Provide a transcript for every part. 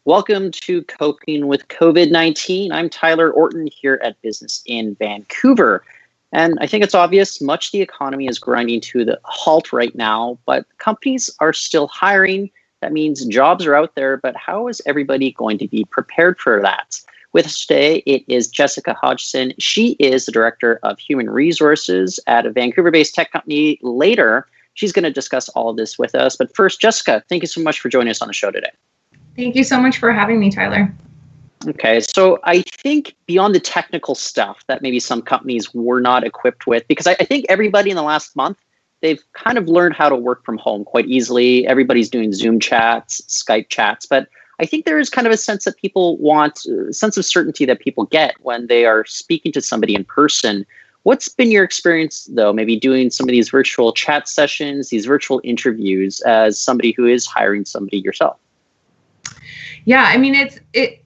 Welcome to Coping with COVID-19. I'm Tyler Orton here at Business in Vancouver. And I think it's obvious much of the economy is grinding to the halt right now, but companies are still hiring. That means jobs are out there, but how is everybody going to be prepared for that? With us today, it is Jessica Hodgson. She is the Director of Human Resources at a Vancouver-based tech company. Later, she's going to discuss all of this with us. But first, Jessica, thank you so much for joining us on the show today. Thank you so much for having me, Tyler. Okay, so I think beyond the technical stuff that maybe some companies were not equipped with, because I think everybody in the last month, they've kind of learned how to work from home quite easily. Everybody's doing Zoom chats, Skype chats, but I think there is kind of a sense that people want, a sense of certainty that people get when they are speaking to somebody in person. What's been your experience, though, maybe doing some of these virtual chat sessions, these virtual interviews as somebody who is hiring somebody yourself? Yeah, I mean, it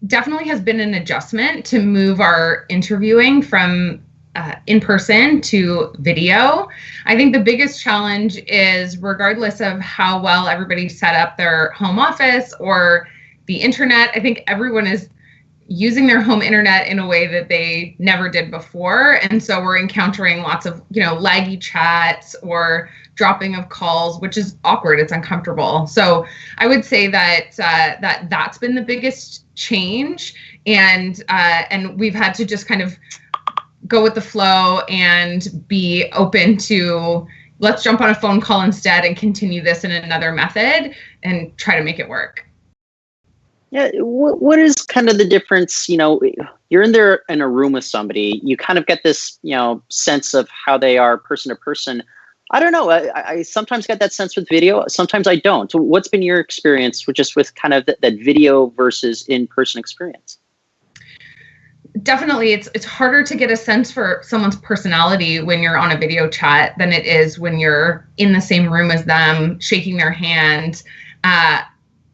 definitely has been an adjustment to move our interviewing from in person to video. I think the biggest challenge is, regardless of how well everybody set up their home office or the internet, I think everyone is using their home internet in a way that they never did before. And so we're encountering lots of, laggy chats or dropping of calls, which is awkward. It's uncomfortable. So I would say that that's been the biggest change. And we've had to just kind of go with the flow and be open to, let's jump on a phone call instead and continue this in another method and try to make it work. Yeah, what is kind of the difference? You're in a room with somebody, you kind of get this, sense of how they are person to person. I don't know. I sometimes get that sense with video. Sometimes I don't. So what's been your experience with kind of that video versus in-person experience? Definitely, it's harder to get a sense for someone's personality when you're on a video chat than it is when you're in the same room as them, shaking their hand.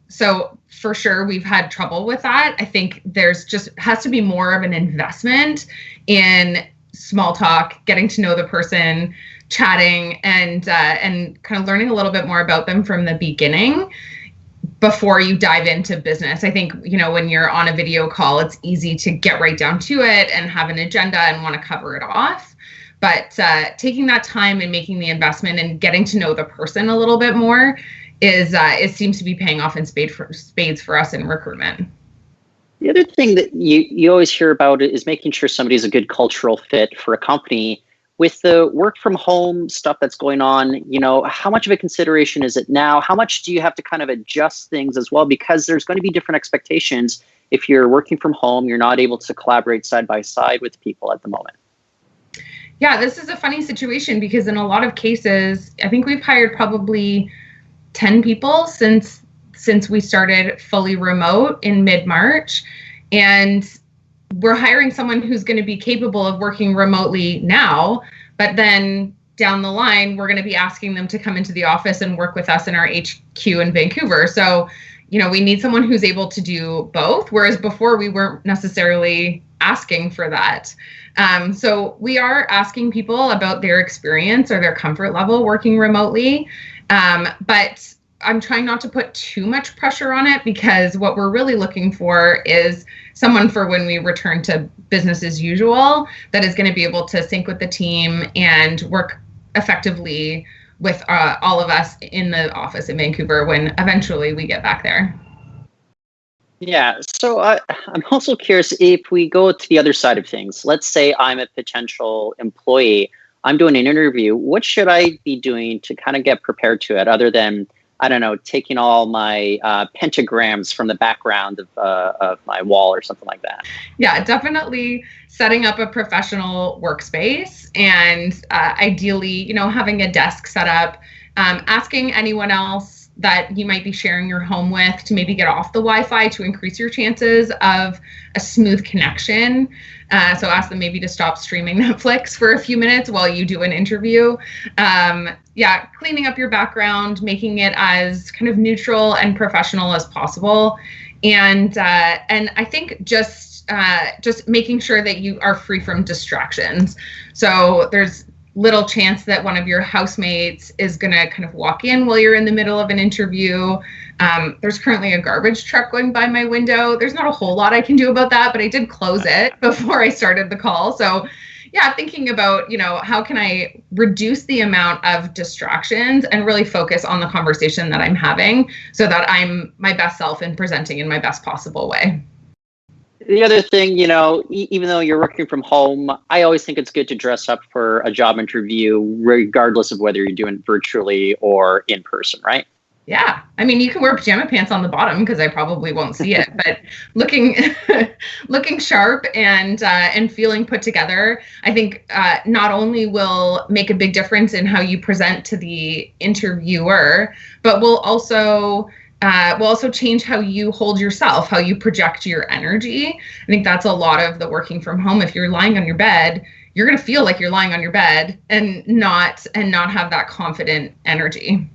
So for sure, we've had trouble with that. I think there's has to be more of an investment in small talk, getting to know the person, chatting, and kind of learning a little bit more about them from the beginning before you dive into business. I think, when you're on a video call, it's easy to get right down to it and have an agenda and want to cover it off. But taking that time and making the investment and getting to know the person a little bit more it seems to be paying off in spades for us in recruitment. The other thing that you always hear about is making sure somebody's a good cultural fit for a company. With the work from home stuff that's going on, how much of a consideration is it now? How much do you have to kind of adjust things as well? Because there's going to be different expectations. If you're working from home, you're not able to collaborate side by side with people at the moment. Yeah, this is a funny situation because in a lot of cases, I think we've hired probably 10 people since we started fully remote in mid-March. And we're hiring someone who's going to be capable of working remotely now, but then down the line, we're going to be asking them to come into the office and work with us in our HQ in Vancouver. So, we need someone who's able to do both, whereas before we weren't necessarily asking for that. So we are asking people about their experience or their comfort level working remotely. But I'm trying not to put too much pressure on it because what we're really looking for is someone for when we return to business as usual that is going to be able to sync with the team and work effectively with all of us in the office in Vancouver when eventually we get back there. Yeah, so I'm also curious if we go to the other side of things. Let's say I'm a potential employee. I'm doing an interview. What should I be doing to kind of get prepared to it other than, I don't know, taking all my pentagrams from the background of my wall or something like that? Yeah, definitely setting up a professional workspace and ideally, having a desk set up, asking anyone else that you might be sharing your home with to maybe get off the Wi-Fi to increase your chances of a smooth connection. So ask them maybe to stop streaming Netflix for a few minutes while you do an interview. Cleaning up your background, making it as kind of neutral and professional as possible. And I think just making sure that you are free from distractions. So there's little chance that one of your housemates is going to kind of walk in while you're in the middle of an interview. There's currently a garbage truck going by my window. There's not a whole lot I can do about that, but I did close it before I started the call. So yeah, thinking about, how can I reduce the amount of distractions and really focus on the conversation that I'm having so that I'm my best self and presenting in my best possible way. The other thing, even though you're working from home, I always think it's good to dress up for a job interview, regardless of whether you're doing it virtually or in person, right? Yeah. I mean, you can wear pajama pants on the bottom because I probably won't see it, but looking sharp and feeling put together, I think not only will make a big difference in how you present to the interviewer, but will also change how you hold yourself, how you project your energy. I think that's a lot of the working from home. If you're lying on your bed, you're going to feel like you're lying on your bed and not have that confident energy.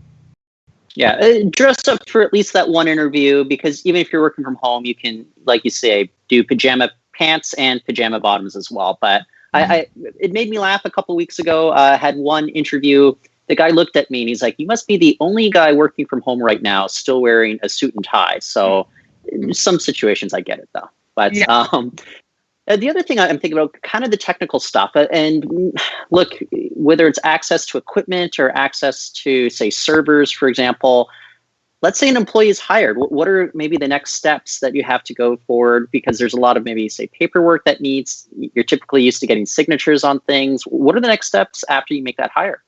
Yeah, dress up for at least that one interview, because even if you're working from home, you can, like you say, do pajama pants and pajama bottoms as well. But it made me laugh a couple of weeks ago. I had one interview. The guy looked at me and he's like, "You must be the only guy working from home right now still wearing a suit and tie." So in some situations I get it though. But yeah. The other thing I'm thinking about, kind of the technical stuff. And look, whether it's access to equipment or access to, say, servers, for example, let's say an employee is hired. What are maybe the next steps that you have to go forward? Because there's a lot of maybe, say, paperwork that you're typically used to getting signatures on things. What are the next steps after you make that hire?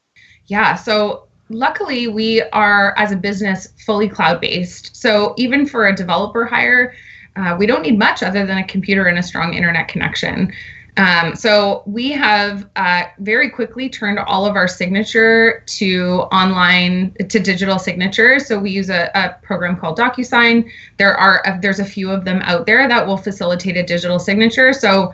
Yeah, so luckily we are, as a business, fully cloud-based. So even for a developer hire, we don't need much other than a computer and a strong internet connection. So we have very quickly turned all of our signature to digital signature. So we use a program called DocuSign. There's a few of them out there that will facilitate a digital signature. So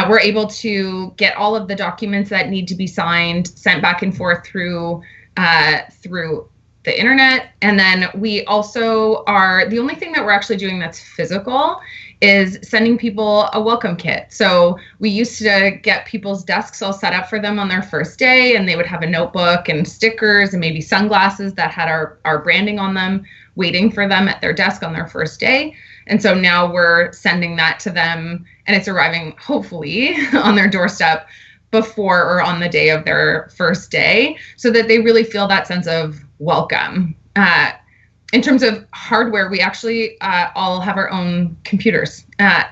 we're able to get all of the documents that need to be signed, sent back and forth through the internet. And then we also the only thing that we're actually doing that's physical is sending people a welcome kit. So we used to get people's desks all set up for them on their first day, and they would have a notebook and stickers and maybe sunglasses that had our branding on them waiting for them at their desk on their first day. And so now we're sending that to them, and it's arriving hopefully on their doorstep before or on the day of their first day, so that they really feel that sense of welcome. In terms of hardware, we actually all have our own computers.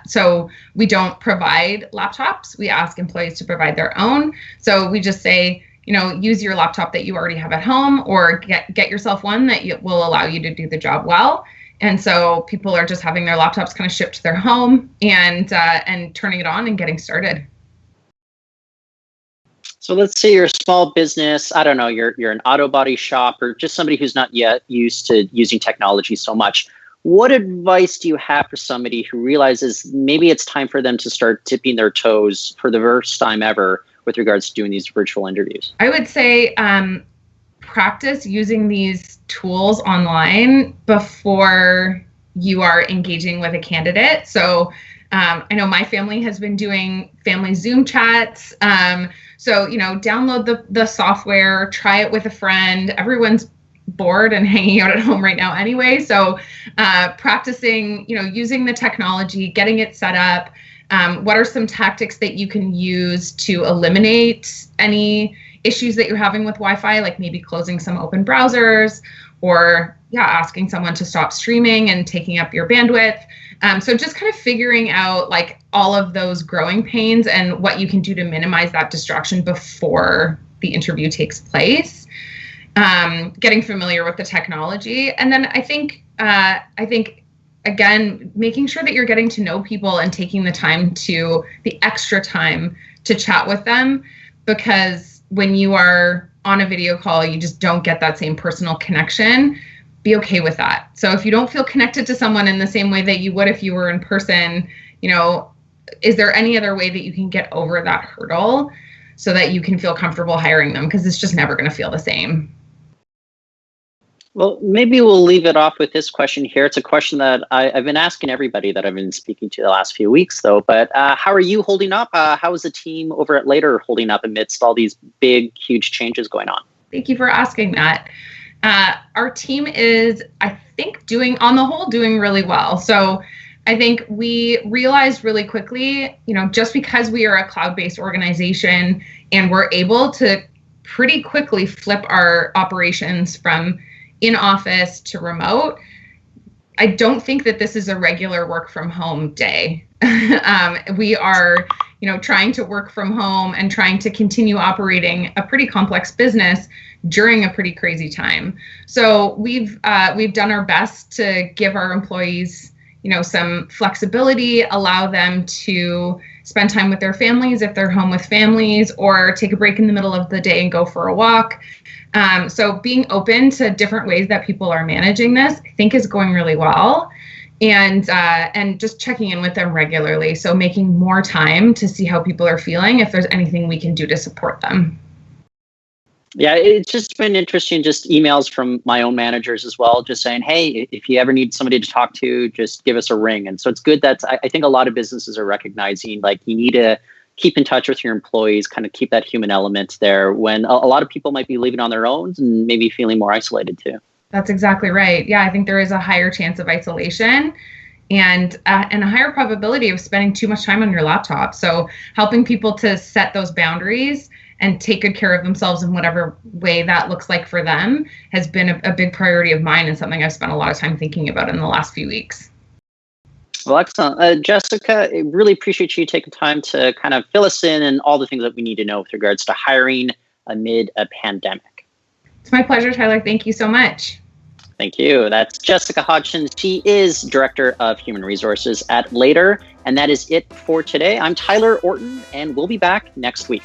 So we don't provide laptops. We ask employees to provide their own. So we just say, use your laptop that you already have at home, or get yourself one that will allow you to do the job well. And so people are just having their laptops kind of shipped to their home and turning it on and getting started. So let's say you're a small business. I don't know, you're an auto body shop, or just somebody who's not yet used to using technology so much. What advice do you have for somebody who realizes maybe it's time for them to start tipping their toes for the first time ever with regards to doing these virtual interviews? I would say practice using these tools online before you are engaging with a candidate. So I know my family has been doing family Zoom chats. So, download the software, try it with a friend. Everyone's bored and hanging out at home right now anyway. So practicing, using the technology, getting it set up. What are some tactics that you can use to eliminate any issues that you're having with Wi-Fi, like maybe closing some open browsers, or asking someone to stop streaming and taking up your bandwidth. So just kind of figuring out like all of those growing pains and what you can do to minimize that distraction before the interview takes place. Getting familiar with the technology. And then I think again, making sure that you're getting to know people and taking the extra time to chat with them, because when you are on a video call, you just don't get that same personal connection. Be okay with that. So if you don't feel connected to someone in the same way that you would if you were in person, is there any other way that you can get over that hurdle so that you can feel comfortable hiring them? Because it's just never going to feel the same. Well, maybe we'll leave it off with this question here. It's a question that I've been asking everybody that I've been speaking to the last few weeks, though. But how are you holding up? How is the team over at Later holding up amidst all these big, huge changes going on? Thank you for asking that. Our team is, I think, on the whole, doing really well. So I think we realized really quickly, just because we are a cloud-based organization and we're able to pretty quickly flip our operations from in office to remote, I don't think that this is a regular work from home day. We are, trying to work from home and trying to continue operating a pretty complex business during a pretty crazy time. So we've done our best to give our employees, some flexibility, allow them to spend time with their families if they're home with families, or take a break in the middle of the day and go for a walk. So being open to different ways that people are managing this, I think, is going really well. And just checking in with them regularly. So making more time to see how people are feeling, if there's anything we can do to support them. Yeah, it's just been interesting, just emails from my own managers as well, just saying, hey, if you ever need somebody to talk to, just give us a ring. And so it's good that I think a lot of businesses are recognizing, like, you need to keep in touch with your employees, kind of keep that human element there when a lot of people might be living on their own and maybe feeling more isolated too. That's exactly right. Yeah, I think there is a higher chance of isolation and a higher probability of spending too much time on your laptop. So helping people to set those boundaries and take good care of themselves in whatever way that looks like for them has been a big priority of mine, and something I've spent a lot of time thinking about in the last few weeks. Well, excellent. Jessica, I really appreciate you taking time to kind of fill us in and all the things that we need to know with regards to hiring amid a pandemic. It's my pleasure, Tyler. Thank you so much. Thank you. That's Jessica Hodgson. She is Director of Human Resources at Later. And that is it for today. I'm Tyler Orton, and we'll be back next week.